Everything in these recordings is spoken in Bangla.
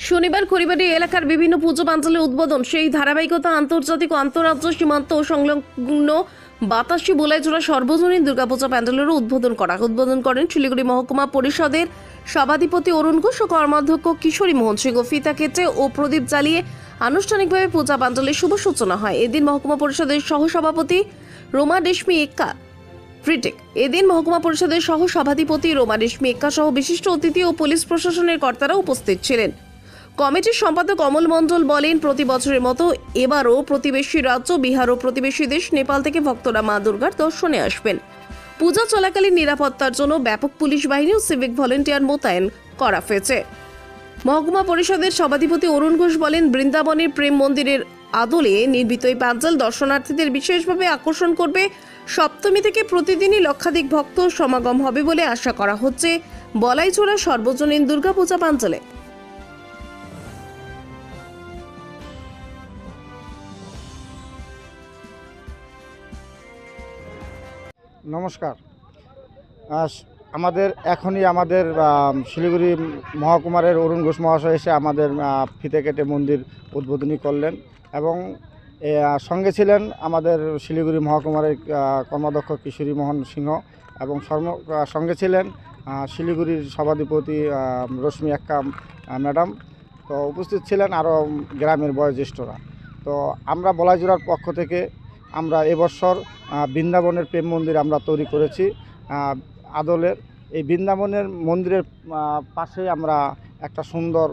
শনিবার খড়িবাড়ি এলাকার বিভিন্ন পুজো পাঞ্চালের উদ্বোধন, সেই ধারাবাহিকতা আন্তর্জাতিক ও আন্তঃরাজ্য সীমান্ত ও সংলগ্ন বাতাসি বোলাইজোড়া সর্বজনীন দুর্গাপূজা প্যান্ডেলেরও উদ্বোধন করেন শিলিগুড়ি মহকুমা পরিষদের সভাধিপতি অরুণ ঘোষ ও কর্মাধ্যক্ষ কিশোরী মোহন সিংহ। ফিতা কেটে ও প্রদীপ জ্বালিয়ে আনুষ্ঠানিকভাবে পূজা প্যান্ডেলের শুভ সূচনা হয়। এদিন মহকুমা পরিষদের সহসভাপতি রোমা রেশমি এক্কা এদিন মহকুমা পরিষদের সহ সভাধিপতি রোমা রেশমি এক্কা সহ বিশিষ্ট অতিথি ও পুলিশ প্রশাসনের কর্তারা উপস্থিত ছিলেন। কমিটির সম্পাদক অমল মণ্ডল বলেন, প্রতি বছরের মতো এবারও প্রতিবেশী রাজ্য বিহার ও প্রতিবেশী দেশ নেপাল থেকে ভক্তরা মা দুর্গার দর্শনে আসবেন। পূজা চলাকালীন নিরাপত্তার জন্য ব্যাপক পুলিশ বাহিনী ও সিভিক ভলেন্টিয়ার মোতায়েন করা হয়েছে। মহকুমা পরিষদের সভাধিপতি অরুণ ঘোষ বলেন, বৃন্দাবনের প্রেম মন্দিরের আদলে নির্মিত এই প্যান্ডেল দর্শনার্থীদের বিশেষভাবে আকর্ষণ করবে। সপ্তমী থেকে প্রতিদিনই লক্ষাধিক ভক্ত সমাগম হবে বলে আশা করা হচ্ছে বলাইছড়া সর্বজনীন দুর্গাপূজা প্যান্ডেলে। নমস্কার। আমাদের শিলিগুড়ি মহকুমারের অরুণ ঘোষ মহাশয় এসে আমাদের ফিতে কেটে মন্দির উদ্বোধনী করলেন এবং সঙ্গে ছিলেন আমাদের শিলিগুড়ি মহকুমারের কর্মাধ্যক্ষ কিশোরী মোহন সিংহ এবং সঙ্গে ছিলেন শিলিগুড়ির সভাধিপতি রশ্মি এক্কা ম্যাডাম। তো উপস্থিত ছিলেন আরও গ্রামের বয়োজ্যেষ্ঠরা। তো আমরা বলাইজোড়ার পক্ষ থেকে আমরা এবছর বৃন্দাবনের প্রেম মন্দির আমরা তৈরি করেছি আদলের। এই বৃন্দাবনের মন্দিরের পাশে আমরা একটা সুন্দর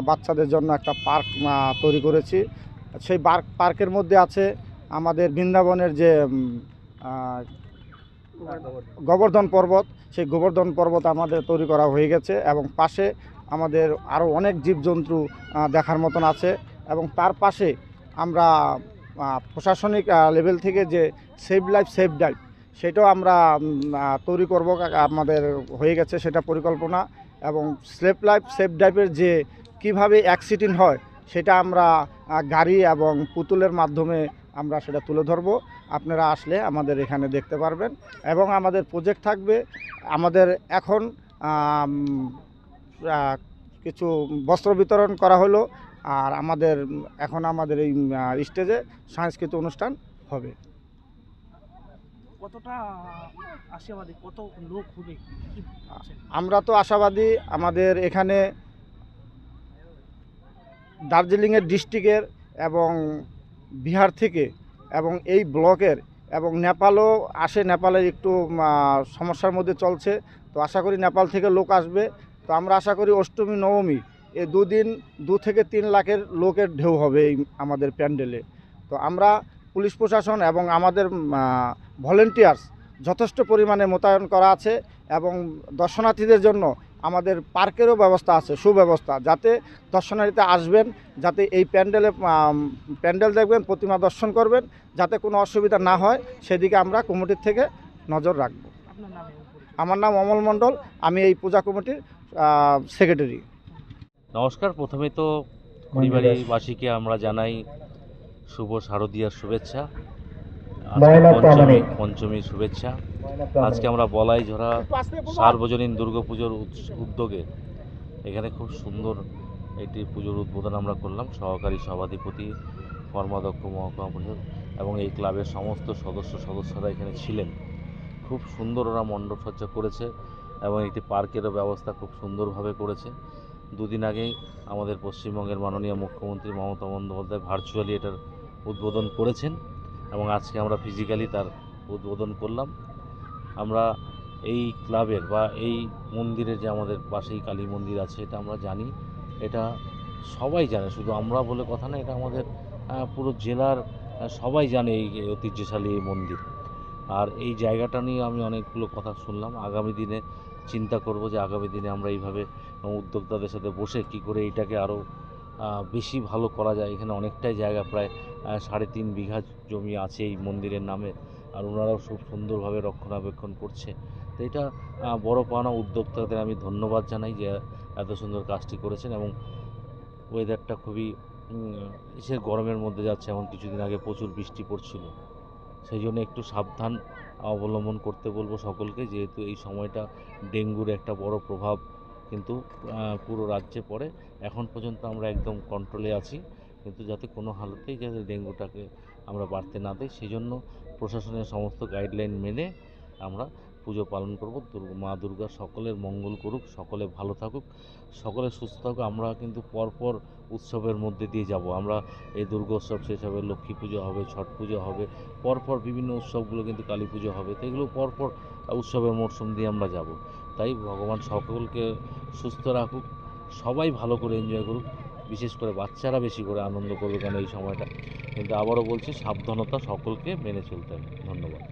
বাচ্চাদের জন্য একটা পার্ক তৈরি করেছি। সেই পার্কের মধ্যে আছে আমাদের বৃন্দাবনের যে গোবর্ধন পর্বত, সেই গোবর্ধন পর্বত আমাদের তৈরি করা হয়ে গেছে এবং পাশে আমাদের আরও অনেক জীবজন্তু দেখার মতন আছে এবং তার পাশে আমরা প্রশাসনিক লেভেল থেকে যে সেভ লাইফ সেভ ডাইভ সেটাও আমরা তৈরি করব, আমাদের হয়ে গেছে সেটা পরিকল্পনা। এবং সেভ লাইফ সেভ ডাইভের যে কিভাবে অ্যাক্সিডেন্ট হয় সেটা আমরা গাড়ি এবং পুতুলের মাধ্যমে আমরা সেটা তুলে ধরব। আপনারা আসলে আমাদের এখানে দেখতে পারবেন এবং আমাদের প্রজেক্ট থাকবে। আমাদের এখন কিছু বস্ত্র বিতরণ করা হলো আর আমাদের এই স্টেজে সাংস্কৃতিক অনুষ্ঠান হবে। কতটা আশাবাদী, কত লোক হবে? আমরা তো আশাবাদী। আমাদের এখানে দার্জিলিংয়ের ডিস্ট্রিক্টের এবং বিহার থেকে এবং এই ব্লকের এবং নেপালও আসে। নেপালের একটু সমস্যার মধ্যে চলছে, তো আশা করি নেপাল থেকে লোক আসবে। তো আমরা আশা করি অষ্টমী নবমী এই দুদিন 2 থেকে 3 লাখের লোকের ঢেউ হবে এই আমাদের প্যান্ডেলে। তো আমরা পুলিশ প্রশাসন এবং আমাদের ভলেন্টিয়ার্স যথেষ্ট পরিমাণে মোতায়েন করা আছে এবং দর্শনার্থীদের জন্য আমাদের পার্কেরও ব্যবস্থা আছে, সুব্যবস্থা, যাতে দর্শনার্থীরা আসবেন, যাতে এই প্যান্ডেল দেখবেন, প্রতিমা দর্শন করবেন, যাতে কোনো অসুবিধা না হয় সেদিকে আমরা কমিটির থেকে নজর রাখব। আমার নাম অমল মণ্ডল, আমি এই পূজা কমিটির সেক্রেটারি। নমস্কার। প্রথমে তো পরিবারবাসীকে আমরা জানাই শুভ শারদীয়ার শুভেচ্ছা, পঞ্চমীর শুভেচ্ছা। আজকে আমরা বলাইঝরা সার্বজনীন দুর্গাপুজোর উদ্যোগে এখানে খুব সুন্দর একটি পুজোর উদ্বোধন আমরা করলাম। সহকারী সভাধিপতি, কর্মাধ্যক্ষ মহকুমা পরিষদ এবং এই ক্লাবের সমস্ত সদস্যরা এখানে ছিলেন। খুব সুন্দর ওরা মণ্ডপ সজ্জা করেছে এবং একটি পার্কেরও ব্যবস্থা খুব সুন্দরভাবে করেছে। দুদিন আগেই আমাদের পশ্চিমবঙ্গের মাননীয় মুখ্যমন্ত্রী মমতা বন্দ্যোপাধ্যায় ভার্চুয়ালি এটার উদ্বোধন করেছেন এবং আজকে আমরা ফিজিক্যালি তার উদ্বোধন করলাম। আমরা এই ক্লাবের বা এই মন্দিরের যে আমাদের পাশেই কালী মন্দির আছে, এটা আমরা জানি, এটা সবাই জানে, শুধু আমরা বলে কথা না, এটা আমাদের পুরো জেলার সবাই জানে এই ঐতিহ্যশালী এই মন্দির। আর এই জায়গাটা নিয়ে আমি অনেকগুলো কথা শুনলাম। আগামী দিনে চিন্তা করব যে আগামী দিনে আমরা এইভাবে উদ্যোক্তাদের সাথে বসে কি করে এইটাকে আরও বেশি ভালো করা যায়। এখানে অনেকটাই জায়গা, প্রায় 3.5 বিঘা জমি আছে এই মন্দিরের নামে, আর ওনারাও খুব সুন্দরভাবে রক্ষণাবেক্ষণ করছে। তো এটা বড় পাওনা। উদ্যোক্তাদের আমি ধন্যবাদ জানাই যে এত সুন্দর কাজটি করেছেন। এবং ওয়েদারটা খুবই গরমের মধ্যে যাচ্ছে, এমন কিছুদিন আগে প্রচুর বৃষ্টি পড়ছিল, সেই জন্য একটু সাবধান অবলম্বন করতে বলবো সকলকে, যেহেতু এই সময়টা ডেঙ্গুর একটা বড় প্রভাব কিন্তু পুরো রাজ্যে পড়ে। এখন পর্যন্ত আমরা একদম কন্ট্রোলে আছি, কিন্তু যাতে কোনো হালতেই যাতে ডেঙ্গুটাকে আমরা বাড়তে না দিই, সেই জন্য প্রশাসনের সমস্ত গাইডলাইন মেনে আমরা পুজো পালন করব। মা দুর্গা সকলের মঙ্গল করুক, সকলে ভালো থাকুক, সকলে সুস্থ থাকুক। আমরা কিন্তু পরপর উৎসবের মধ্যে দিয়ে যাব। আমরা এই দুর্গোৎসব শেষ হবে, লক্ষ্মী পুজো হবে, ছট পুজো হবে, পরপর বিভিন্ন উৎসবগুলো, কিন্তু কালী পুজো হবে, তো এগুলো পরপর উৎসবের মরশুম দিয়ে আমরা যাব। তাই ভগবান সকলকে সুস্থ রাখুক, সবাই ভালো করে এনজয় করুক, বিশেষ করে বাচ্চারা বেশি করে আনন্দ করবে, কারণ এই সময়টা। কিন্তু আবারও বলছি, সাবধানতা সকলকে মেনে চলতে হবে। ধন্যবাদ।